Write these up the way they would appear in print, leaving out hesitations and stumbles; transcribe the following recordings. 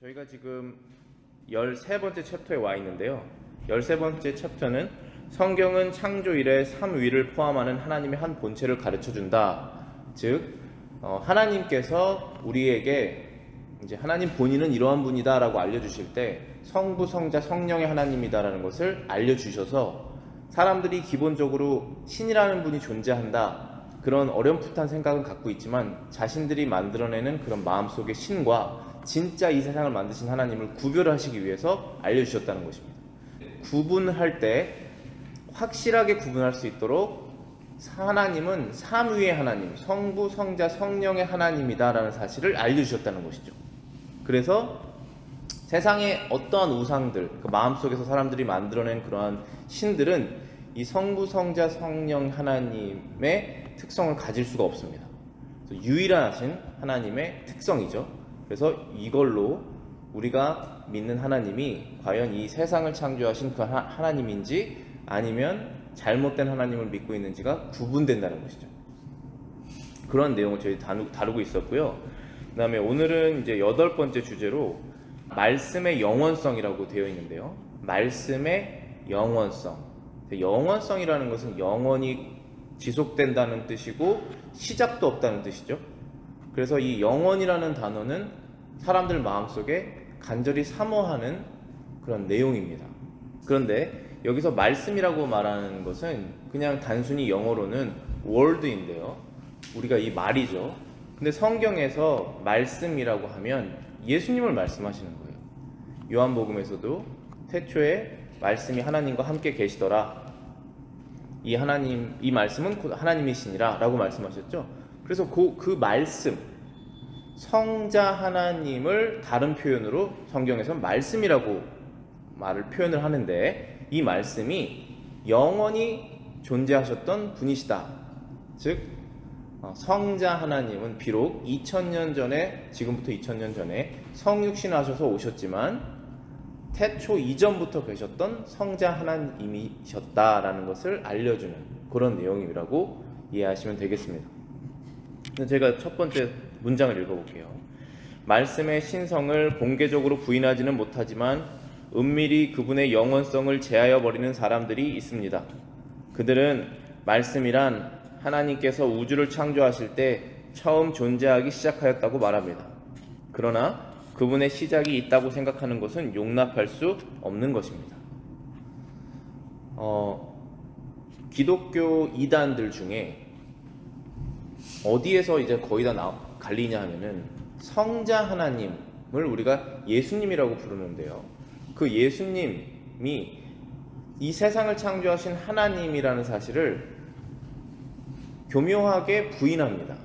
저희가 지금 13번째 챕터에 와 있는데요. 13번째 챕터는 성경은 창조 이래 삼위를 포함하는 하나님의 한 본체를 가르쳐준다. 즉 하나님께서 우리에게 이제 하나님 본인은 이러한 분이다 라고 알려주실 때 성부, 성자, 성령의 하나님이다라는 것을 알려주셔서 사람들이 기본적으로 신이라는 분이 존재한다, 그런 어렴풋한 생각은 갖고 있지만 자신들이 만들어내는 그런 마음속의 신과 진짜 이 세상을 만드신 하나님을 구별하시기 위해서 알려주셨다는 것입니다. 구분할 때 확실하게 구분할 수 있도록 하나님은 삼위의 하나님, 성부, 성자, 성령의 하나님이다라는 사실을 알려주셨다는 것이죠. 그래서 세상의 어떠한 우상들, 그 마음속에서 사람들이 만들어낸 그러한 신들은 이 성부, 성자, 성령 하나님의 특성을 가질 수가 없습니다. 유일하신 하나님의 특성이죠. 그래서 이걸로 우리가 믿는 하나님이 과연 이 세상을 창조하신 그 하나님인지 아니면 잘못된 하나님을 믿고 있는지가 구분된다는 것이죠. 그런 내용을 저희 다루고 있었고요. 그 다음에 오늘은 이제 8번째 주제로 말씀의 영원성이라고 되어 있는데요. 말씀의 영원성. 영원성이라는 것은 영원히 지속된다는 뜻이고 시작도 없다는 뜻이죠. 그래서 이 영원이라는 단어는 사람들 마음속에 간절히 사모하는 그런 내용입니다. 그런데 여기서 말씀이라고 말하는 것은 그냥 단순히 영어로는 word인데요. 우리가 이 말이죠. 근데 성경에서 말씀이라고 하면 예수님을 말씀하시는 거예요. 요한복음에서도 태초에 말씀이 하나님과 함께 계시더라. 이 말씀은 곧 하나님이시니라 라고 말씀하셨죠. 그래서 그 말씀, 성자 하나님을 다른 표현으로 성경에서는 말씀이라고 표현을 하는데, 이 말씀이 영원히 존재하셨던 분이시다. 즉 성자 하나님은 비록 2000년 전에, 지금부터 2000년 전에 성육신하셔서 오셨지만 태초 이전부터 계셨던 성자 하나님이셨다라는 것을 알려주는 그런 내용이라고 이해하시면 되겠습니다. 제가 첫 번째 문장을 읽어볼게요. 말씀의 신성을 공개적으로 부인하지는 못하지만 은밀히 그분의 영원성을 제하여 버리는 사람들이 있습니다. 그들은 말씀이란 하나님께서 우주를 창조하실 때 처음 존재하기 시작하였다고 말합니다. 그러나 그분의 시작이 있다고 생각하는 것은 용납할 수 없는 것입니다. 기독교 이단들 중에 어디에서 이제 거의 다 갈리냐 하면은 성자 하나님을 우리가 예수님이라고 부르는데요. 그 예수님이 이 세상을 창조하신 하나님이라는 사실을 교묘하게 부인합니다.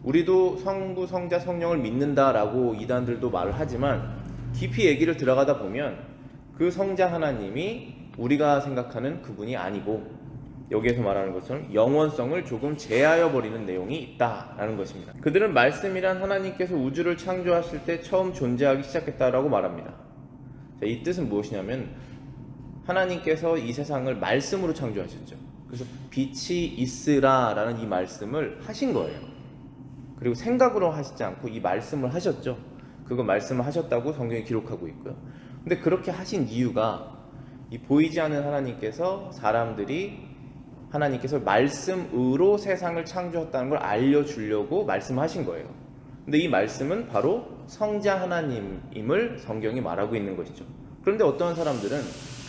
우리도 성부, 성자, 성령을 믿는다라고 이단들도 말을 하지만 깊이 얘기를 들어가다 보면 그 성자 하나님이 우리가 생각하는 그분이 아니고 여기에서 말하는 것처럼 영원성을 조금 제하여 버리는 내용이 있다라는 것입니다. 그들은 말씀이란 하나님께서 우주를 창조하실 때 처음 존재하기 시작했다라고 말합니다. 자, 이 뜻은 무엇이냐면 하나님께서 이 세상을 말씀으로 창조하셨죠. 그래서 빛이 있으라라는 이 말씀을 하신 거예요. 그리고 생각으로 하시지 않고 이 말씀을 하셨죠. 그거 말씀을 하셨다고 성경이 기록하고 있고요. 근데 그렇게 하신 이유가 이 보이지 않는 하나님께서 말씀으로 세상을 창조했다는 걸 알려주려고 말씀하신 거예요. 근데 이 말씀은 바로 성자 하나님임을 성경이 말하고 있는 것이죠. 그런데 어떤 사람들은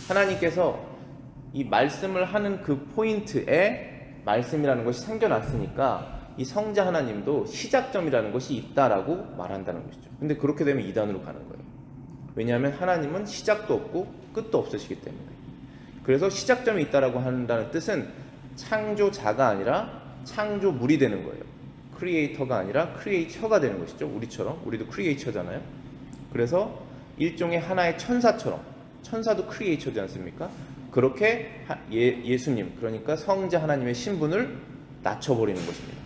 하나님께서 이 말씀을 하는 그 포인트에 말씀이라는 것이 생겨났으니까 이 성자 하나님도 시작점이라는 것이 있다라고 말한다는 것이죠. 근데 그렇게 되면 이단으로 가는 거예요. 왜냐하면 하나님은 시작도 없고 끝도 없으시기 때문에. 그래서 시작점이 있다라고 한다는 뜻은 창조자가 아니라 창조물이 되는 거예요. 크리에이터가 아니라 크리에이처가 되는 것이죠. 우리도 크리에이처잖아요. 그래서 일종의 하나의 천사처럼, 천사도 크리에이처지 않습니까? 그렇게 예수님, 그러니까 성자 하나님의 신분을 낮춰버리는 것입니다.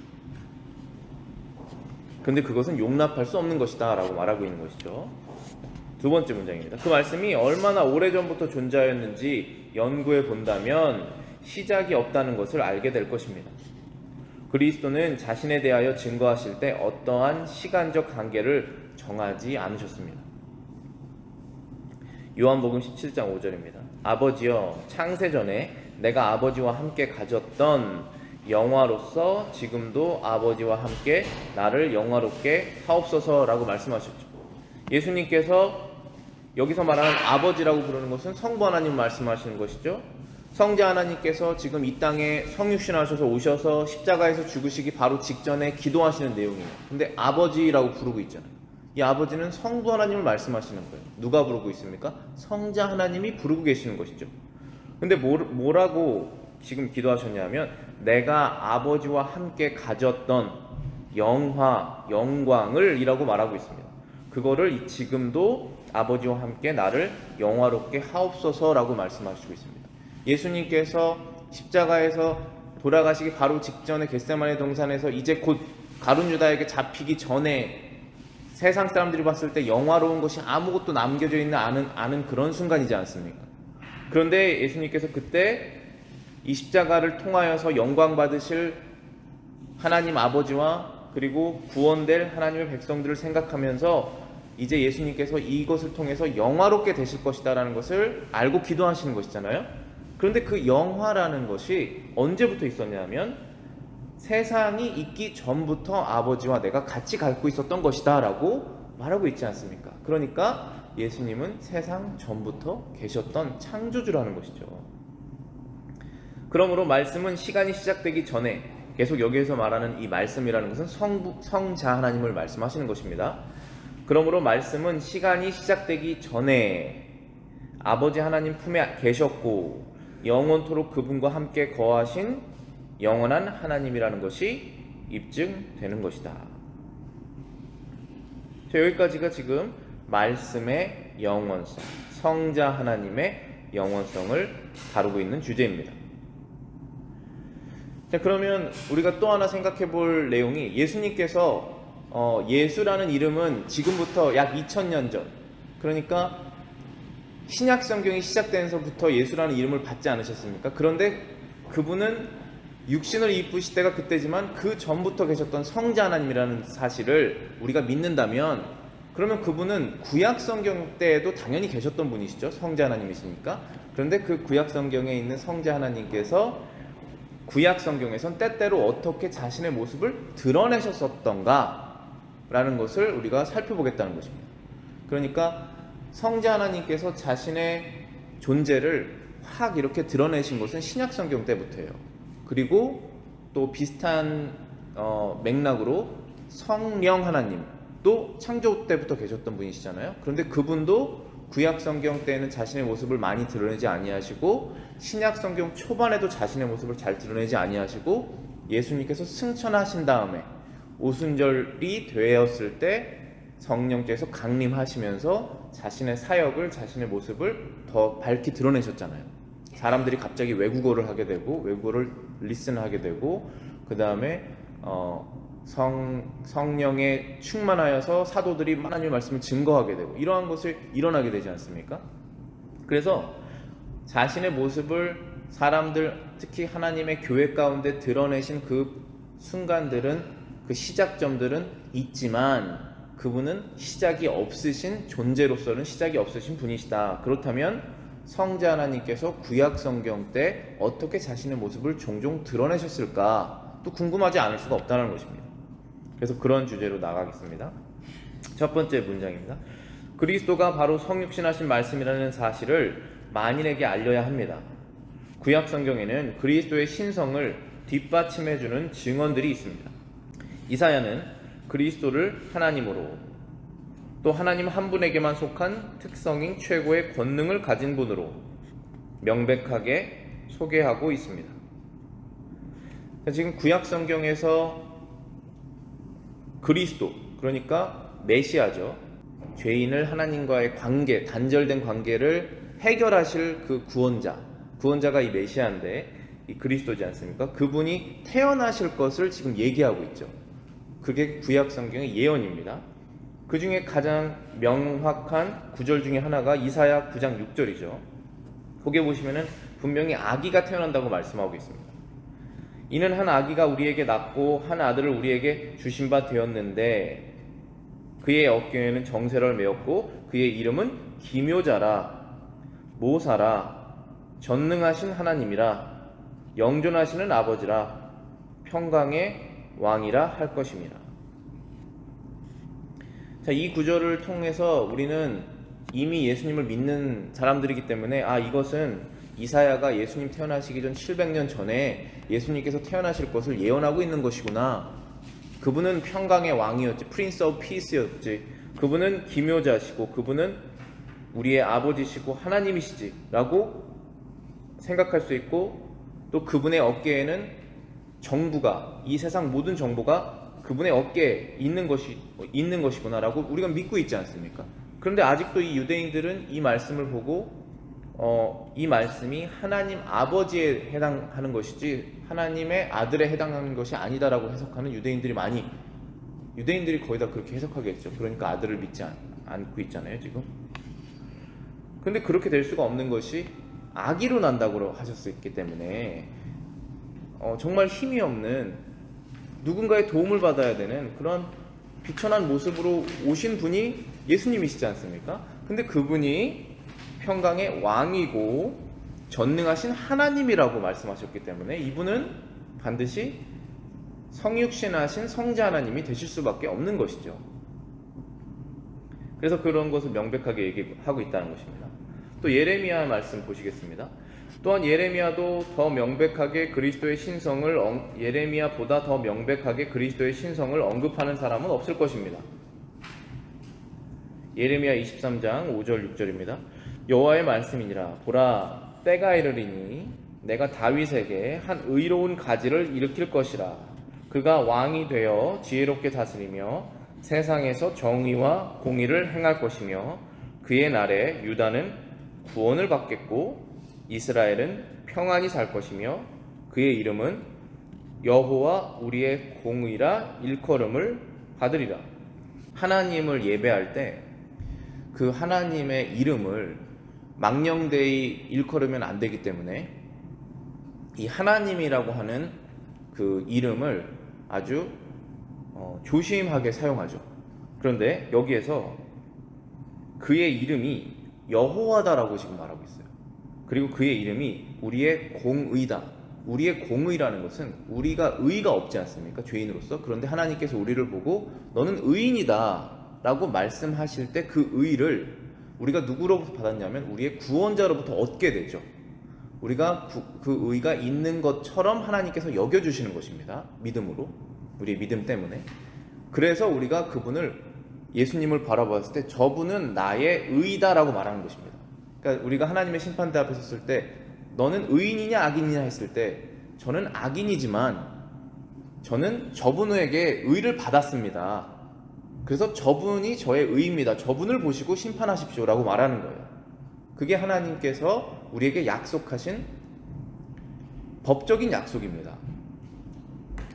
그런데 그것은 용납할 수 없는 것이다 라고 말하고 있는 것이죠. 두 번째 문장입니다. 그 말씀이 얼마나 오래전부터 존재하였는지 연구해 본다면 시작이 없다는 것을 알게 될 것입니다. 그리스도는 자신에 대하여 증거하실 때 어떠한 시간적 한계를 정하지 않으셨습니다. 요한복음 17장 5절입니다. 아버지여, 창세전에 내가 아버지와 함께 가졌던 영화로서 지금도 아버지와 함께 나를 영화롭게 하옵소서라고 말씀하셨죠. 예수님께서 여기서 말하는 아버지라고 부르는 것은 성부 하나님을 말씀하시는 것이죠. 성자 하나님께서 지금 이 땅에 성육신하셔서 오셔서 십자가에서 죽으시기 바로 직전에 기도하시는 내용이에요. 근데 아버지라고 부르고 있잖아요. 이 아버지는 성부 하나님을 말씀하시는 거예요. 누가 부르고 있습니까? 성자 하나님이 부르고 계시는 것이죠. 근데 뭐라고 지금 기도하셨냐면 내가 아버지와 함께 가졌던 영광을 이라고 말하고 있습니다. 그거를 지금도 아버지와 함께 나를 영화롭게 하옵소서라고 말씀하시고 있습니다. 예수님께서 십자가에서 돌아가시기 바로 직전에 겟세마네 동산에서 이제 곧 가룟 유다에게 잡히기 전에 세상 사람들이 봤을 때 영화로운 것이 아무것도 남겨져 있는 않은 그런 순간이지 않습니까? 그런데 예수님께서 그때 이 십자가를 통하여서 영광 받으실 하나님 아버지와 그리고 구원될 하나님의 백성들을 생각하면서 이제 예수님께서 이것을 통해서 영화롭게 되실 것이다 라는 것을 알고 기도하시는 것이잖아요. 그런데 그 영화라는 것이 언제부터 있었냐면 세상이 있기 전부터 아버지와 내가 같이 갖고 있었던 것이다 라고 말하고 있지 않습니까? 그러니까 예수님은 세상 전부터 계셨던 창조주라는 것이죠. 그러므로 말씀은 시간이 시작되기 전에, 계속 여기에서 말하는 이 말씀이라는 것은 성자 하나님을 말씀하시는 것입니다. 그러므로 말씀은 시간이 시작되기 전에 아버지 하나님 품에 계셨고 영원토록 그분과 함께 거하신 영원한 하나님이라는 것이 입증되는 것이다. 여기까지가 지금 말씀의 영원성, 성자 하나님의 영원성을 다루고 있는 주제입니다. 자, 그러면 우리가 또 하나 생각해 볼 내용이, 예수님께서 예수라는 이름은 지금부터 약 2000년 전, 그러니까 신약 성경이 시작되면서부터 예수라는 이름을 받지 않으셨습니까? 그런데 그분은 육신을 입으실 때가 그때지만 그 전부터 계셨던 성자 하나님이라는 사실을 우리가 믿는다면, 그러면 그분은 구약 성경 때에도 당연히 계셨던 분이시죠. 성자 하나님이시니까. 그런데 그 구약 성경에 있는 성자 하나님께서 구약 성경에선 때때로 어떻게 자신의 모습을 드러내셨었던가 라는 것을 우리가 살펴보겠다는 것입니다. 그러니까 성자 하나님께서 자신의 존재를 확 이렇게 드러내신 것은 신약 성경 때부터예요. 그리고 또 비슷한 맥락으로 성령 하나님도 창조 때부터 계셨던 분이시잖아요. 그런데 그분도 구약 성경 때에는 자신의 모습을 많이 드러내지 아니하시고 신약 성경 초반에도 자신의 모습을 잘 드러내지 아니하시고 예수님께서 승천하신 다음에 오순절이 되었을 때 성령께서 강림하시면서 자신의 사역을, 자신의 모습을 더 밝히 드러내셨잖아요. 사람들이 갑자기 외국어를 하게 되고 외국어를 리슨하게 되고 그 다음에 성령에 충만하여서 사도들이 하나님의 말씀을 증거하게 되고 이러한 것을 일어나게 되지 않습니까? 그래서 자신의 모습을 사람들, 특히 하나님의 교회 가운데 드러내신 그 순간들은, 그 시작점들은 있지만 그분은 시작이 없으신 존재로서는 시작이 없으신 분이시다. 그렇다면 성자 하나님께서 구약 성경 때 어떻게 자신의 모습을 종종 드러내셨을까 또 궁금하지 않을 수가 없다는 것입니다. 그래서 그런 주제로 나가겠습니다. 첫 번째 문장입니다. 그리스도가 바로 성육신하신 말씀이라는 사실을 만인에게 알려야 합니다. 구약 성경에는 그리스도의 신성을 뒷받침해주는 증언들이 있습니다. 이사야는 그리스도를 하나님으로, 또 하나님 한 분에게만 속한 특성인 최고의 권능을 가진 분으로 명백하게 소개하고 있습니다. 지금 구약 성경에서 그리스도, 그러니까 메시아죠. 죄인을 하나님과의 관계, 단절된 관계를 해결하실 그 구원자가 이 메시아인데 이 그리스도지 않습니까? 그분이 태어나실 것을 지금 얘기하고 있죠. 그게 구약 성경의 예언입니다. 그 중에 가장 명확한 구절 중에 하나가 이사야 9장 6절이죠. 거기에 보시면은 분명히 아기가 태어난다고 말씀하고 있습니다. 이는 한 아기가 우리에게 낳고 한 아들을 우리에게 주신 바 되었는데 그의 어깨에는 정세를 메었고 그의 이름은 기묘자라 모사라 전능하신 하나님이라 영존하시는 아버지라 평강의 왕이라 할 것임이라. 자, 이 구절을 통해서 우리는 이미 예수님을 믿는 사람들이기 때문에 이것은 이사야가 예수님 태어나시기 전 700년 전에 예수님께서 태어나실 것을 예언하고 있는 것이구나. 그분은 평강의 왕이었지, 프린스 오브 피스였지, 그분은 기묘자시고 그분은 우리의 아버지시고 하나님이시지 라고 생각할 수 있고, 또 그분의 어깨에는 정부가, 이 세상 모든 정부가 그분의 어깨에 있는 것이구나 라고 우리가 믿고 있지 않습니까? 그런데 아직도 이 유대인들은 이 말씀을 보고 이 말씀이 하나님 아버지에 해당하는 것이지 하나님의 아들에 해당하는 것이 아니다라고 해석하는 유대인들이 거의 다 그렇게 해석하겠죠. 그러니까 아들을 믿지 않고 있잖아요 지금. 근데 그렇게 될 수가 없는 것이 아기로 난다고 하셨기 때문에 정말 힘이 없는, 누군가의 도움을 받아야 되는 그런 비천한 모습으로 오신 분이 예수님이시지 않습니까? 근데 그분이 평강의 왕이고 전능하신 하나님이라고 말씀하셨기 때문에 이분은 반드시 성육신하신 성자 하나님이 되실 수밖에 없는 것이죠. 그래서 그런 것을 명백하게 얘기하고 있다는 것입니다. 또 예레미야 말씀 보시겠습니다. 또한 예레미야도 더 명백하게 그리스도의 신성을 예레미야보다 더 명백하게 그리스도의 신성을 언급하는 사람은 없을 것입니다. 예레미야 23장 5절 6절입니다. 여호와의 말씀이니라. 보라, 때가 이르리니 내가 다윗에게 한 의로운 가지를 일으킬 것이라. 그가 왕이 되어 지혜롭게 다스리며 세상에서 정의와 공의를 행할 것이며 그의 날에 유다는 구원을 받겠고 이스라엘은 평안히 살 것이며 그의 이름은 여호와 우리의 공의라 일컬음을 받으리라. 하나님을 예배할 때 그 하나님의 이름을 망령되이 일컬으면 안 되기 때문에 이 하나님이라고 하는 그 이름을 아주 조심하게 사용하죠. 그런데 여기에서 그의 이름이 여호와다라고 지금 말하고 있어요. 그리고 그의 이름이 우리의 공의다. 우리의 공의라는 것은 우리가 의가 없지 않습니까? 죄인으로서. 그런데 하나님께서 우리를 보고 너는 의인이다 라고 말씀하실 때 그 의를 우리가 누구로부터 받았냐면 우리의 구원자로부터 얻게 되죠. 우리가 그 의가 있는 것처럼 하나님께서 여겨주시는 것입니다. 믿음으로. 우리의 믿음 때문에. 그래서 우리가 그분을, 예수님을 바라봤을 때 저분은 나의 의다라고 말하는 것입니다. 그러니까 우리가 하나님의 심판대 앞에 섰을 때 너는 의인이냐 악인이냐 했을 때 저는 악인이지만 저는 저분에게 의를 받았습니다. 그래서 저분이 저의 의입니다. 저분을 보시고 심판하십시오 라고 말하는 거예요. 그게 하나님께서 우리에게 약속하신 법적인 약속입니다.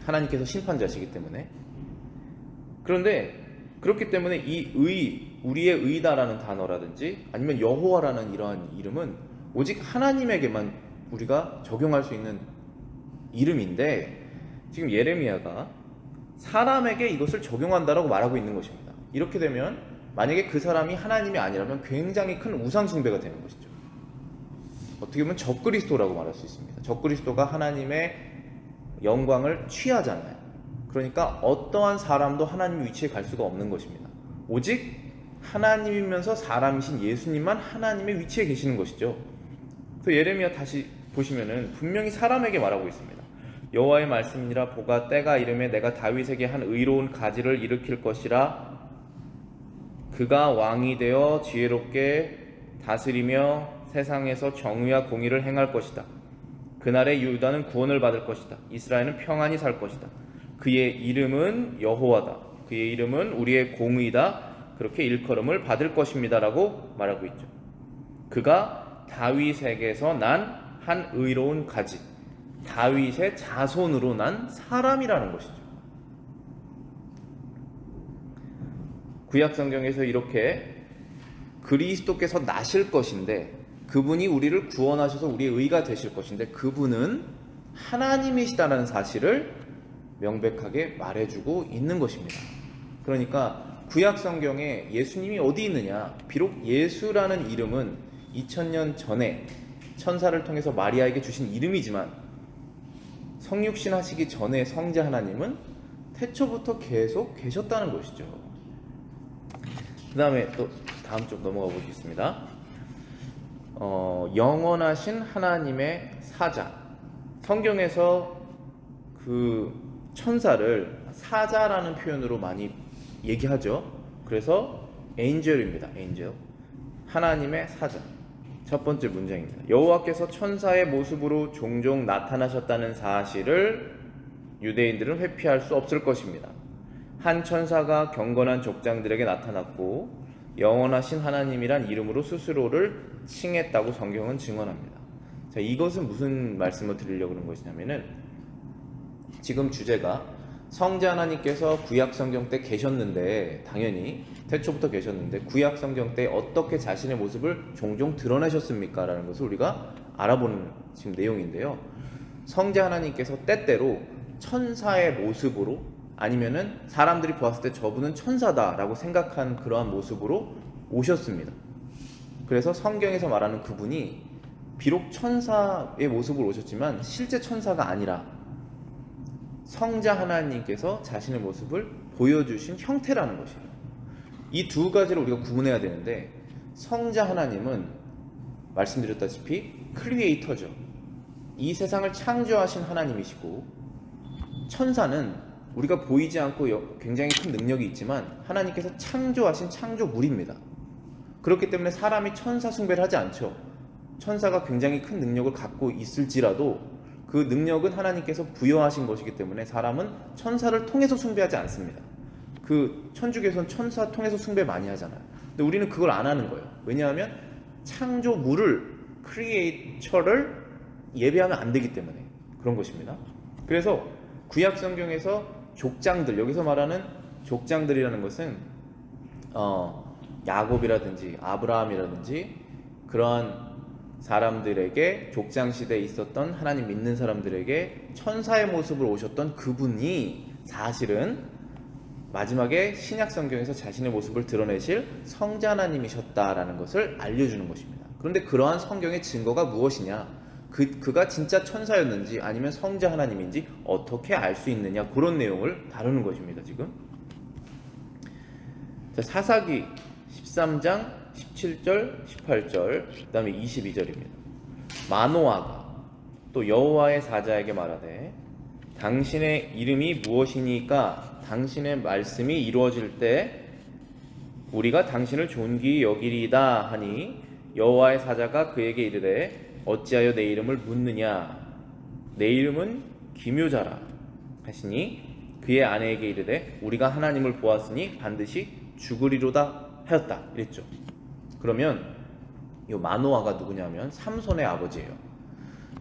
하나님께서 심판자시기 때문에. 그런데 그렇기 때문에 이 의, 우리의 의다라는 단어라든지 아니면 여호와라는 이러한 이름은 오직 하나님에게만 우리가 적용할 수 있는 이름인데 지금 예레미야가 사람에게 이것을 적용한다라고 말하고 있는 것입니다. 이렇게 되면 만약에 그 사람이 하나님이 아니라면 굉장히 큰 우상숭배가 되는 것이죠. 어떻게 보면 적그리스도라고 말할 수 있습니다. 적그리스도가 하나님의 영광을 취하잖아요. 그러니까 어떠한 사람도 하나님 위치에 갈 수가 없는 것입니다. 오직 하나님이면서 사람이신 예수님만 하나님의 위치에 계시는 것이죠. 또 예레미야 다시 보시면은 분명히 사람에게 말하고 있습니다. 여호와의 말씀이니라. 보가 때가 이르매 내가 다윗에게 한 의로운 가지를 일으킬 것이라. 그가 왕이 되어 지혜롭게 다스리며 세상에서 정의와 공의를 행할 것이다. 그날에 유다는 구원을 받을 것이다. 이스라엘은 평안히 살 것이다. 그의 이름은 여호와다. 그의 이름은 우리의 공의다. 그렇게 일컬음을 받을 것입니다 라고 말하고 있죠. 그가 다윗에게서 난 한 의로운 가지, 다윗의 자손으로 난 사람이라는 것이죠. 구약 성경에서 이렇게 그리스도께서 나실 것인데, 그분이 우리를 구원하셔서 우리의 의가 되실 것인데, 그분은 하나님이시다는 사실을 명백하게 말해주고 있는 것입니다. 그러니까 구약 성경에 예수님이 어디 있느냐, 비록 예수라는 이름은 2000년 전에 천사를 통해서 마리아에게 주신 이름이지만 성육신 하시기 전에 성자 하나님은 태초부터 계속 계셨다는 것이죠. 그 다음에 또 다음 쪽 넘어가 보겠습니다. 영원하신 하나님의 사자. 성경에서 그 천사를 사자라는 표현으로 많이 얘기하죠. 그래서 엔젤입니다. 엔젤. 하나님의 사자. 첫 번째 문장입니다. 여호와께서 천사의 모습으로 종종 나타나셨다는 사실을 유대인들은 회피할 수 없을 것입니다. 한 천사가 경건한 족장들에게 나타났고 영원하신 하나님이란 이름으로 스스로를 칭했다고 성경은 증언합니다. 자, 이것은 무슨 말씀을 드리려고 그런 것이냐면은 지금 주제가 성자 하나님께서 구약 성경 때 계셨는데, 당연히 태초부터 계셨는데 구약 성경 때 어떻게 자신의 모습을 종종 드러내셨습니까? 라는 것을 우리가 알아보는 지금 내용인데요. 성자 하나님께서 때때로 천사의 모습으로, 아니면은 사람들이 보았을 때 저분은 천사다라고 생각한 그러한 모습으로 오셨습니다. 그래서 성경에서 말하는 그분이 비록 천사의 모습으로 오셨지만 실제 천사가 아니라 성자 하나님께서 자신의 모습을 보여주신 형태라는 것이에요. 이 두 가지를 우리가 구분해야 되는데, 성자 하나님은 말씀드렸다시피 크리에이터죠. 이 세상을 창조하신 하나님이시고, 천사는 우리가 보이지 않고 굉장히 큰 능력이 있지만 하나님께서 창조하신 창조물입니다. 그렇기 때문에 사람이 천사 숭배를 하지 않죠. 천사가 굉장히 큰 능력을 갖고 있을지라도 그 능력은 하나님께서 부여하신 것이기 때문에 사람은 천사를 통해서 숭배하지 않습니다. 그 천주교에서는 천사 통해서 숭배 많이 하잖아요. 근데 우리는 그걸 안 하는 거예요. 왜냐하면 창조물을, 크리에이처를 예배하면 안 되기 때문에 그런 것입니다. 그래서 구약 성경에서 족장들, 여기서 말하는 족장들이라는 것은 야곱이라든지 아브라함이라든지 그러한 사람들에게, 족장 시대에 있었던 하나님 믿는 사람들에게 천사의 모습으로 오셨던 그분이 사실은 마지막에 신약 성경에서 자신의 모습을 드러내실 성자 하나님이셨다라는 것을 알려주는 것입니다. 그런데 그러한 성경의 증거가 무엇이냐, 그가 진짜 천사였는지 아니면 성자 하나님인지 어떻게 알 수 있느냐, 그런 내용을 다루는 것입니다. 지금 자, 사사기 13장 17절 18절 그 다음에 22절입니다. 마노아가 또 여호와의 사자에게 말하되 당신의 이름이 무엇이니까 당신의 말씀이 이루어질 때 우리가 당신을 존귀히 여기리이다 하니, 여호와의 사자가 그에게 이르되 어찌하여 내 이름을 묻느냐, 내 이름은 기묘자라 하시니 그의 아내에게 이르되 우리가 하나님을 보았으니 반드시 죽으리로다 하였다 이랬죠. 그러면 이 마노아가 누구냐면 삼손의 아버지예요.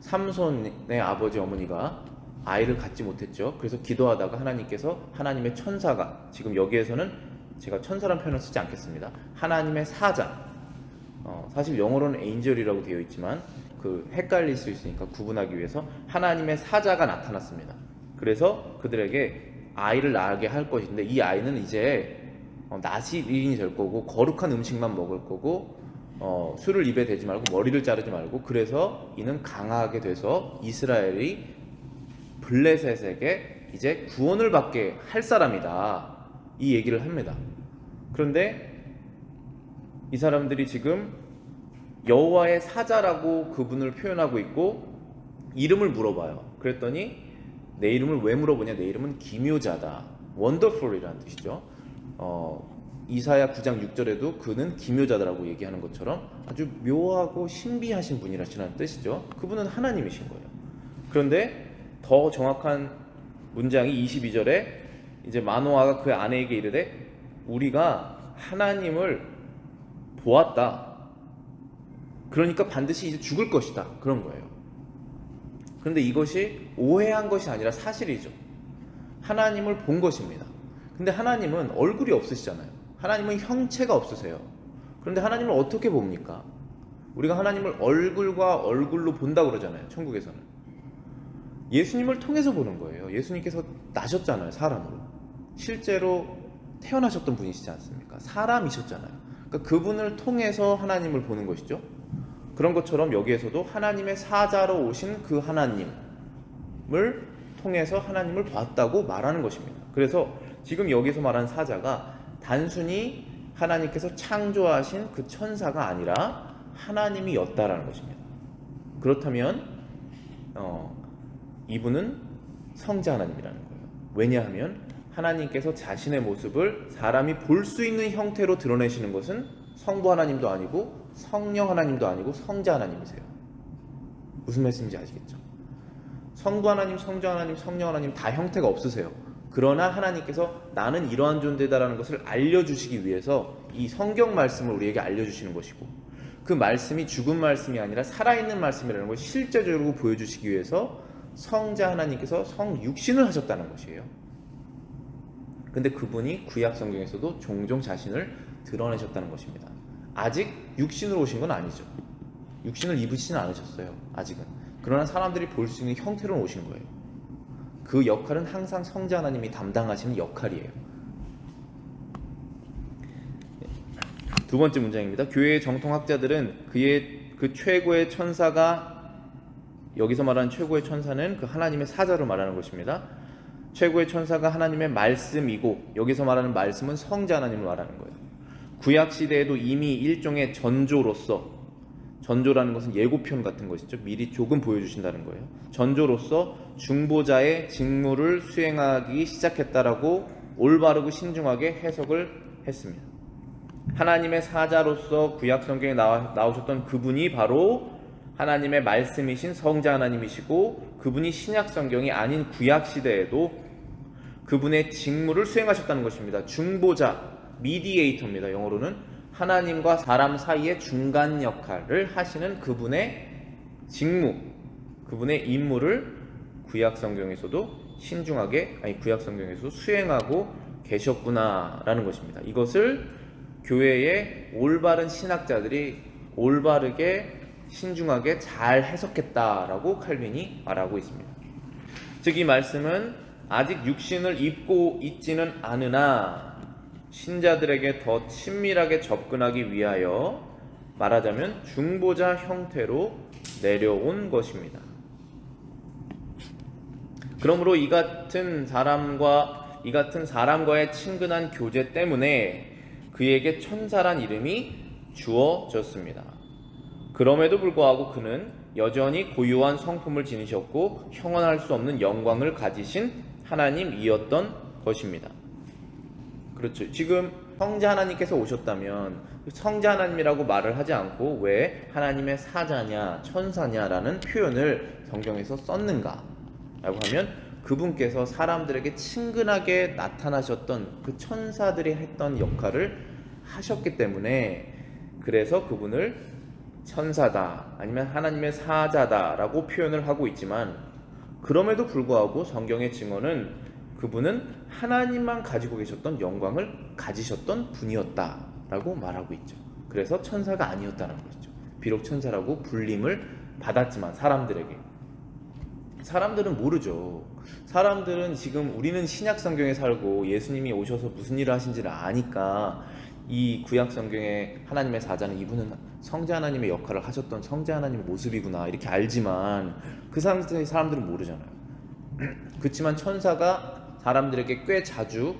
삼손의 아버지 어머니가 아이를 갖지 못했죠. 그래서 기도하다가 하나님께서 하나님의 천사가, 지금 여기에서는 제가 천사란 표현을 쓰지 않겠습니다. 하나님의 사자, 사실 영어로는 엔젤이라고 되어 있지만 그 헷갈릴 수 있으니까 구분하기 위해서 하나님의 사자가 나타났습니다. 그래서 그들에게 아이를 낳게 할 것인데, 이 아이는 이제 나시린이 될 거고 거룩한 음식만 먹을 거고 술을 입에 대지 말고 머리를 자르지 말고, 그래서 이는 강하게 돼서 이스라엘이 블레셋에게 이제 구원을 받게 할 사람이다, 이 얘기를 합니다. 그런데 이 사람들이 지금 여호와의 사자라고 그분을 표현하고 있고 이름을 물어봐요. 그랬더니 내 이름을 왜 물어보냐, 내 이름은 기묘자다, 원더풀이라는 뜻이죠. 이사야 9장 6절에도 그는 기묘자다라고 얘기하는 것처럼 아주 묘하고 신비하신 분이라는 뜻이죠. 그분은 하나님이신 거예요. 그런데 더 정확한 문장이 22절에 이제 마노아가 그 아내에게 이르되 우리가 하나님을 보았다, 그러니까 반드시 이제 죽을 것이다, 그런 거예요. 그런데 이것이 오해한 것이 아니라 사실이죠. 하나님을 본 것입니다. 근데 하나님은 얼굴이 없으시잖아요. 하나님은 형체가 없으세요. 그런데 하나님을 어떻게 봅니까? 우리가 하나님을 얼굴과 얼굴로 본다고 그러잖아요, 천국에서는. 예수님을 통해서 보는 거예요. 예수님께서 나셨잖아요, 사람으로. 실제로 태어나셨던 분이시지 않습니까? 사람이셨잖아요. 그러니까 그분을 통해서 하나님을 보는 것이죠. 그런 것처럼 여기에서도 하나님의 사자로 오신 그 하나님을 통해서 하나님을 봤다고 말하는 것입니다. 그래서 지금 여기서 말하는 사자가 단순히 하나님께서 창조하신 그 천사가 아니라 하나님이었다라는 것입니다. 그렇다면 이분은 성자 하나님이라는 거예요. 왜냐하면 하나님께서 자신의 모습을 사람이 볼 수 있는 형태로 드러내시는 것은 성부 하나님도 아니고 성령 하나님도 아니고 성자 하나님이세요. 무슨 말씀인지 아시겠죠? 성부 하나님, 성자 하나님, 성령 하나님 다 형태가 없으세요. 그러나 하나님께서 나는 이러한 존재다라는 것을 알려주시기 위해서 이 성경 말씀을 우리에게 알려주시는 것이고, 그 말씀이 죽은 말씀이 아니라 살아있는 말씀이라는 것을 실제적으로 보여주시기 위해서 성자 하나님께서 성육신을 하셨다는 것이에요. 근데 그분이 구약 성경에서도 종종 자신을 드러내셨다는 것입니다. 아직 육신으로 오신 건 아니죠. 육신을 입으시지는 않으셨어요. 아직은. 그러나 사람들이 볼 수 있는 형태로 오신 거예요. 그 역할은 항상 성자 하나님이 담당하시는 역할이에요. 두 번째 문장입니다. 교회의 정통학자들은 그 최고의 천사가, 여기서 말하는 최고의 천사는 그 하나님의 사자로 말하는 것입니다. 최고의 천사가 하나님의 말씀이고, 여기서 말하는 말씀은 성자 하나님을 말하는 거예요. 구약 시대에도 이미 일종의 전조로서, 전조라는 것은 예고편 같은 것이죠. 미리 조금 보여주신다는 거예요. 전조로서 중보자의 직무를 수행하기 시작했다라고 올바르고 신중하게 해석을 했습니다. 하나님의 사자로서 구약 성경에 나오셨던 그분이 바로 하나님의 말씀이신 성자 하나님이시고, 그분이 신약 성경이 아닌 구약 시대에도 그분의 직무를 수행하셨다는 것입니다. 중보자, 미디에이터입니다. 영어로는 하나님과 사람 사이의 중간 역할을 하시는 그분의 직무, 그분의 임무를 구약 성경에서도 구약 성경에서도 수행하고 계셨구나라는 것입니다. 이것을 교회의 올바른 신학자들이 올바르게 신중하게 잘 해석했다라고 칼빈이 말하고 있습니다. 즉 이 말씀은 아직 육신을 입고 있지는 않으나 신자들에게 더 친밀하게 접근하기 위하여 말하자면 중보자 형태로 내려온 것입니다. 그러므로 이 같은 사람과의 친근한 교제 때문에 그에게 천사란 이름이 주어졌습니다. 그럼에도 불구하고 그는 여전히 고유한 성품을 지니셨고 형언할 수 없는 영광을 가지신 하나님이었던 것입니다. 그렇죠. 지금 성자 하나님께서 오셨다면 성자 하나님이라고 말을 하지 않고 왜 하나님의 사자냐 천사냐라는 표현을 성경에서 썼는가 라고 하면, 그분께서 사람들에게 친근하게 나타나셨던 그 천사들이 했던 역할을 하셨기 때문에, 그래서 그분을 천사다 아니면 하나님의 사자다라고 표현을 하고 있지만, 그럼에도 불구하고 성경의 증언은 그분은 하나님만 가지고 계셨던 영광을 가지셨던 분이었다라고 말하고 있죠. 그래서 천사가 아니었다는 것이죠. 비록 천사라고 불림을 받았지만 사람들은 모르죠. 사람들은 지금 우리는 신약 성경에 살고 예수님이 오셔서 무슨 일을 하신지를 아니까 이 구약 성경의 하나님의 사자는 이분은 성자 하나님의 역할을 하셨던 성자 하나님의 모습이구나 이렇게 알지만, 그 사람들은 모르잖아요. 그렇지만 천사가 사람들에게 꽤 자주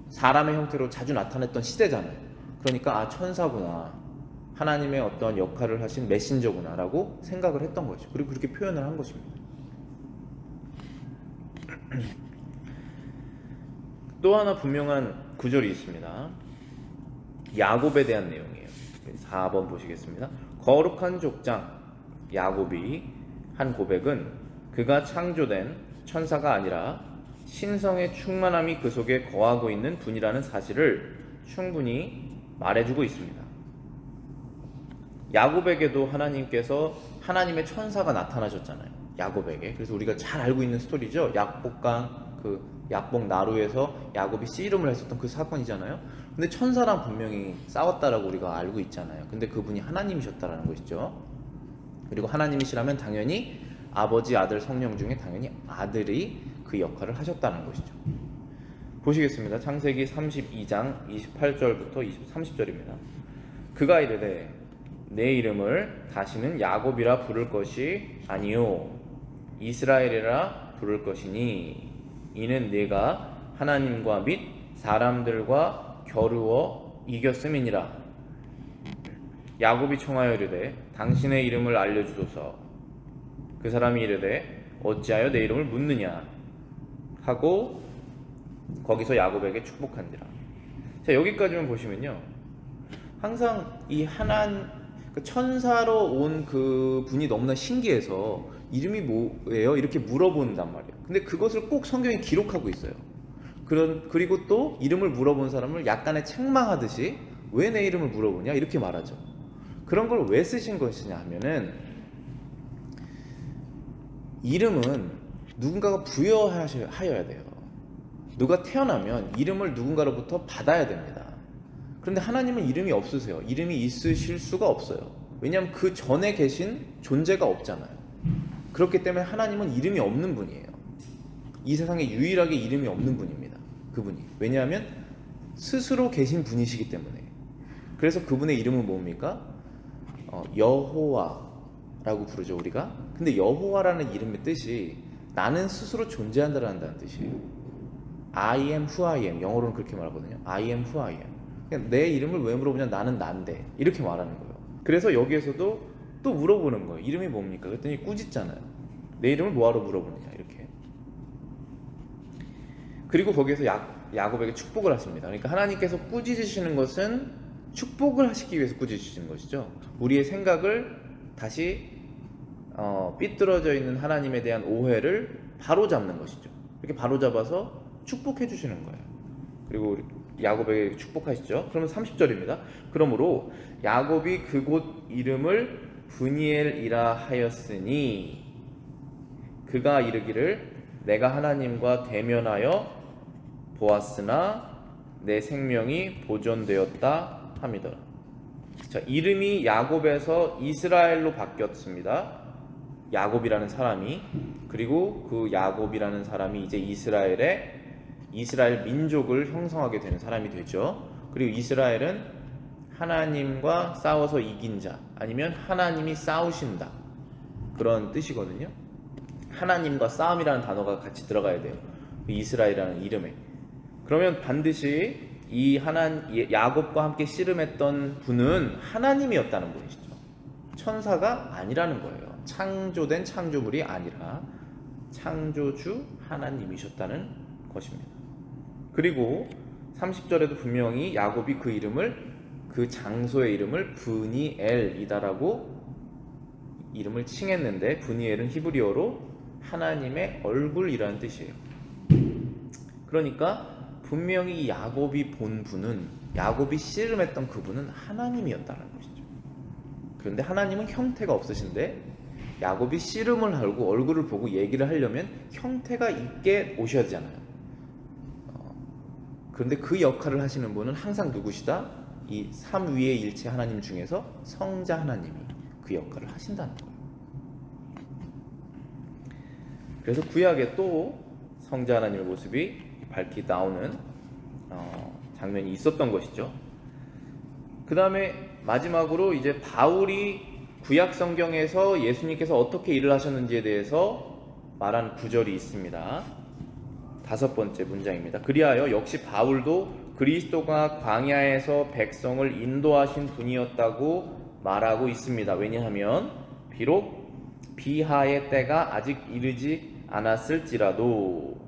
사람의 형태로 자주 나타났던 시대잖아요. 그러니까 천사구나, 하나님의 어떤 역할을 하신 메신저구나 라고 생각을 했던 거죠. 그리고 그렇게 표현을 한 것입니다. 또 하나 분명한 구절이 있습니다. 야곱에 대한 내용이에요. 4번 보시겠습니다. 거룩한 족장 야곱이 한 고백은 그가 창조된 천사가 아니라 신성의 충만함이 그 속에 거하고 있는 분이라는 사실을 충분히 말해주고 있습니다. 야곱에게도 하나님께서 하나님의 천사가 나타나셨잖아요. 야곱에게. 그래서 우리가 잘 알고 있는 스토리죠. 약복 나루에서 야곱이 씨름을 했었던 그 사건이잖아요. 근데 천사랑 분명히 싸웠다라고 우리가 알고 있잖아요. 근데 그분이 하나님이셨다라는 것이죠. 그리고 하나님이시라면 당연히 아버지, 아들, 성령 중에 당연히 아들이 그 역할을 하셨다는 것이죠. 보시겠습니다. 창세기 32장 28절부터 30절입니다. 그가 이르되 내 이름을 다시는 야곱이라 부를 것이 아니요 이스라엘이라 부를 것이니 이는 네가 하나님과 및 사람들과 겨루어 이겼음이니라. 야곱이 청하여 이르되 당신의 이름을 알려주소서. 그 사람이 이르되 어찌하여 내 이름을 묻느냐 하고 거기서 야곱에게 축복한지라. 자, 여기까지만 보시면요, 항상 이 천사로 온 그 분이 너무나 신기해서 이름이 뭐예요? 이렇게 물어본단 말이에요. 근데 그것을 꼭 성경에 기록하고 있어요. 그리고 또 이름을 물어본 사람을 약간의 책망하듯이 왜 내 이름을 물어보냐 이렇게 말하죠. 그런 걸 왜 쓰신 것이냐 하면은, 이름은 누군가가 부여하여야 돼요. 누가 태어나면 이름을 누군가로부터 받아야 됩니다. 그런데 하나님은 이름이 없으세요. 이름이 있으실 수가 없어요. 왜냐하면 그 전에 계신 존재가 없잖아요. 그렇기 때문에 하나님은 이름이 없는 분이에요. 이 세상에 유일하게 이름이 없는 분입니다. 그분이. 왜냐하면 스스로 계신 분이시기 때문에. 그래서 그분의 이름은 뭡니까? 여호와라고 부르죠, 우리가. 근데 여호와라는 이름의 뜻이 나는 스스로 존재한다라는 뜻이에요. I am who I am. 영어로는 그렇게 말하거든요. I am who I am. 그냥 내 이름을 왜 물어보냐, 나는 난데, 이렇게 말하는 거예요. 그래서 여기에서도 또 물어보는 거예요. 이름이 뭡니까? 그랬더니 꾸짖잖아요. 내 이름을 뭐하러 물어보느냐, 이렇게. 그리고 거기에서 야곱에게 축복을 하십니다. 그러니까 하나님께서 꾸짖으시는 것은 축복을 하시기 위해서 꾸짖으시는 것이죠. 우리의 생각을 다시 삐뚤어져 있는 하나님에 대한 오해를 바로잡는 것이죠. 이렇게 바로잡아서 축복해 주시는 거예요. 그리고 야곱에게 축복하시죠. 그러면 30절입니다. 그러므로 야곱이 그곳 이름을 브니엘이라 하였으니 그가 이르기를 내가 하나님과 대면하여 보았으나 내 생명이 보존되었다 함이더라. 자, 이름이 야곱에서 이스라엘로 바뀌었습니다. 야곱이라는 사람이. 그리고 그 야곱이라는 사람이 이제 이스라엘 민족을 형성하게 되는 사람이 되죠. 그리고 이스라엘은 하나님과 싸워서 이긴 자, 아니면 하나님이 싸우신다, 그런 뜻이거든요. 하나님과 싸움이라는 단어가 같이 들어가야 돼요, 이스라엘이라는 이름에. 그러면 반드시 이 야곱과 함께 씨름했던 분은 하나님이었다는 분이시죠. 천사가 아니라는 거예요. 창조된 창조물이 아니라 창조주 하나님이셨다는 것입니다. 그리고 30절에도 분명히 야곱이 그 장소의 이름을 브니엘이다라고 이름을 칭했는데, 브니엘은 히브리어로 하나님의 얼굴이라는 뜻이에요. 그러니까 분명히 야곱이 본 분은, 야곱이 씨름했던 그분은 하나님이었다는 것이죠. 그런데 하나님은 형태가 없으신데 야곱이 씨름을 하고 얼굴을 보고 얘기를 하려면 형태가 있게 오셔야 되잖아요. 그런데 그 역할을 하시는 분은 항상 누구시다? 이 삼위의 일체 하나님 중에서 성자 하나님이 그 역할을 하신다는 거예요. 그래서 구약에 또 성자 하나님의 모습이 밝히 나오는 장면이 있었던 것이죠. 그 다음에 마지막으로 이제 바울이 구약 성경에서 예수님께서 어떻게 일을 하셨는지에 대해서 말한 구절이 있습니다. 5번째 문장입니다. 그리하여 역시 바울도 그리스도가 광야에서 백성을 인도하신 분이었다고 말하고 있습니다. 왜냐하면 비록 비하의 때가 아직 이르지 않았을지라도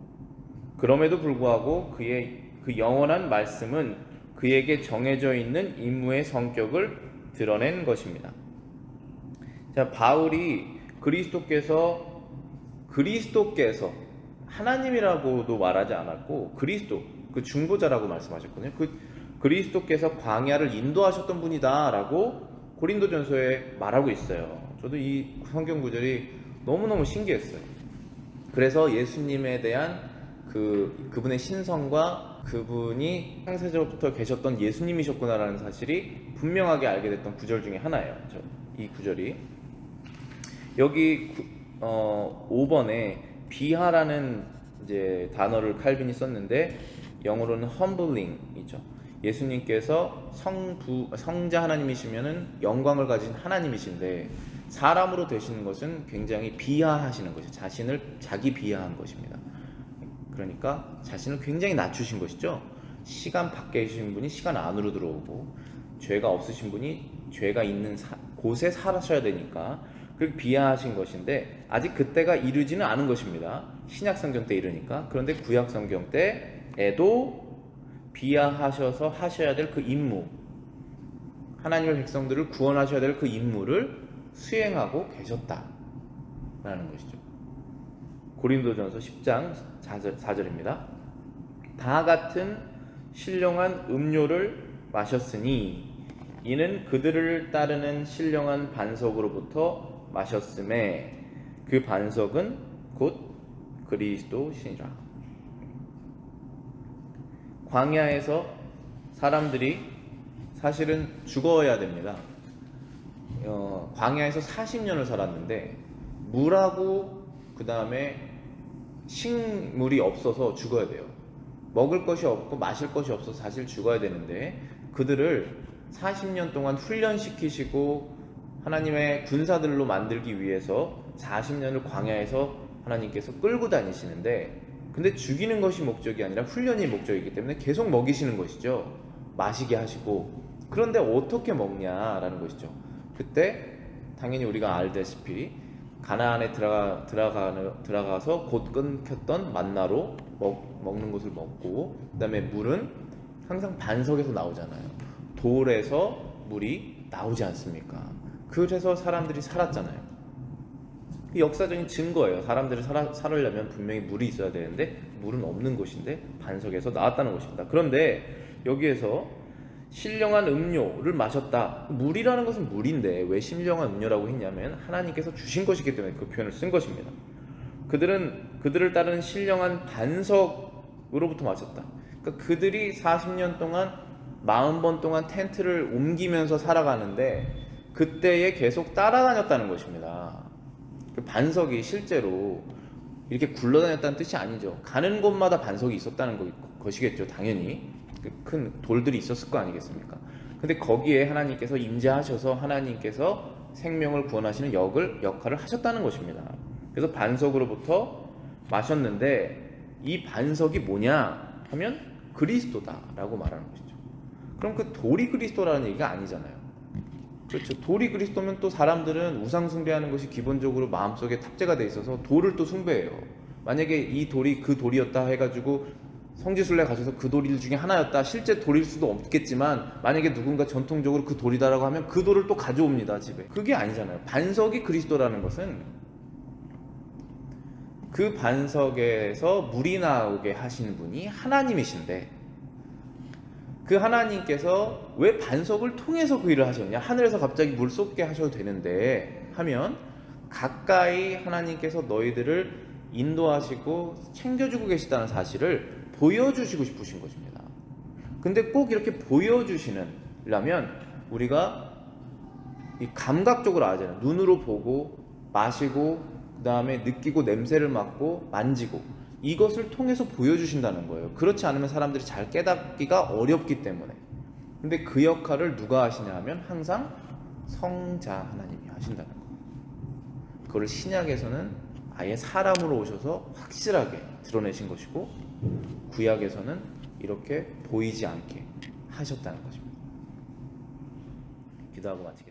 그럼에도 불구하고 그 영원한 말씀은 그에게 정해져 있는 임무의 성격을 드러낸 것입니다. 자, 바울이 그리스도께서 하나님이라고도 말하지 않았고 그리스도, 그 중보자라고 말씀하셨거든요. 그 그리스도께서 광야를 인도하셨던 분이다라고 고린도전서에 말하고 있어요. 저도 이 성경 구절이 너무너무 신기했어요. 그래서 예수님에 대한 그분의 신성과 그분이 창세전부터 계셨던 예수님이셨구나라는 사실이 분명하게 알게 됐던 구절 중에 하나예요. 이 구절이 여기 5번에 비하라는 이제 단어를 칼빈이 썼는데 영어로는 humbling 이죠. 예수님께서 성자 하나님이시면은 영광을 가진 하나님이신데 사람으로 되시는 것은 굉장히 비하하시는 것이죠. 자신을 자기 비하한 것입니다. 그러니까 자신을 굉장히 낮추신 것이죠. 시간 밖에 계신 분이 시간 안으로 들어오고 죄가 없으신 분이 죄가 있는 곳에 살아셔야 되니까 그렇게 비하하신 것인데 아직 그때가 이르지는 않은 것입니다. 신약 성경 때 이르니까. 그런데 구약 성경 때에도 비하하셔서 하셔야 될 그 임무, 하나님의 백성들을 구원하셔야 될 그 임무를 수행하고 계셨다라는 것이죠. 고린도전서 10장 4절입니다. 다 같은 신령한 음료를 마셨으니 이는 그들을 따르는 신령한 반석으로부터 마셨음에 그 반석은 곧 그리스도시니라. 광야에서 사람들이 사실은 죽어야 됩니다. 광야에서 40년을 살았는데 물하고 그 다음에 식물이 없어서 죽어야 돼요. 먹을 것이 없고 마실 것이 없어서 사실 죽어야 되는데 그들을 40년 동안 훈련시키시고 하나님의 군사들로 만들기 위해서 40년을 광야에서 하나님께서 끌고 다니시는데 근데 죽이는 것이 목적이 아니라 훈련이 목적이기 때문에 계속 먹이시는 것이죠. 마시게 하시고. 그런데 어떻게 먹냐라는 것이죠. 그때 당연히 우리가 알다시피 가나안에 들어가서 곧 끊겼던 만나로 먹는 것을 먹고 그 다음에 물은 항상 반석에서 나오잖아요. 돌에서 물이 나오지 않습니까? 그래서 사람들이 살았잖아요. 역사적인 증거예요. 사람들이 살으려면 분명히 물이 있어야 되는데 물은 없는 곳인데 반석에서 나왔다는 것입니다. 그런데 여기에서 신령한 음료를 마셨다. 물이라는 것은 물인데 왜 신령한 음료라고 했냐면 하나님께서 주신 것이기 때문에 그 표현을 쓴 것입니다. 그들을 따르는 신령한 반석으로부터 마셨다. 그러니까 그들이 40년 동안 40번 동안 텐트를 옮기면서 살아가는데 그때에 계속 따라다녔다는 것입니다. 그 반석이 실제로 이렇게 굴러다녔다는 뜻이 아니죠. 가는 곳마다 반석이 있었다는 것이겠죠. 당연히 큰 돌들이 있었을 거 아니겠습니까? 근데 거기에 하나님께서 임재하셔서 하나님께서 생명을 구원하시는 역할을 하셨다는 것입니다. 그래서 반석으로부터 마셨는데 이 반석이 뭐냐 하면 그리스도다라고 말하는 것이죠. 그럼 그 돌이 그리스도라는 얘기가 아니잖아요. 그렇죠. 돌이 그리스도면 또 사람들은 우상 숭배하는 것이 기본적으로 마음속에 탑재가 돼 있어서 돌을 또 숭배해요. 만약에 이 돌이 그 돌이었다 해가지고 성지순례 가셔서 그 돌 중에 하나였다. 실제 돌일 수도 없겠지만 만약에 누군가 전통적으로 그 돌이다라고 하면 그 돌을 또 가져옵니다. 집에. 그게 아니잖아요. 반석이 그리스도라는 것은 그 반석에서 물이 나오게 하시는 분이 하나님이신데 그 하나님께서 왜 반석을 통해서 그 일을 하셨냐? 하늘에서 갑자기 물 쏟게 하셔도 되는데 하면 가까이 하나님께서 너희들을 인도하시고 챙겨주고 계시다는 사실을 보여주시고 싶으신 것입니다. 근데 꼭 이렇게 보여주시려면 우리가 이 감각적으로 알잖아요. 눈으로 보고 마시고 그 다음에 느끼고 냄새를 맡고 만지고 이것을 통해서 보여주신다는 거예요. 그렇지 않으면 사람들이 잘 깨닫기가 어렵기 때문에. 근데 그 역할을 누가 하시냐 하면 항상 성자 하나님이 하신다는 거예요. 그걸 신약에서는 아예 사람으로 오셔서 확실하게 드러내신 것이고 구약에서는 이렇게 보이지 않게 하셨다는 것입니다. 기도하고 마치겠습니다.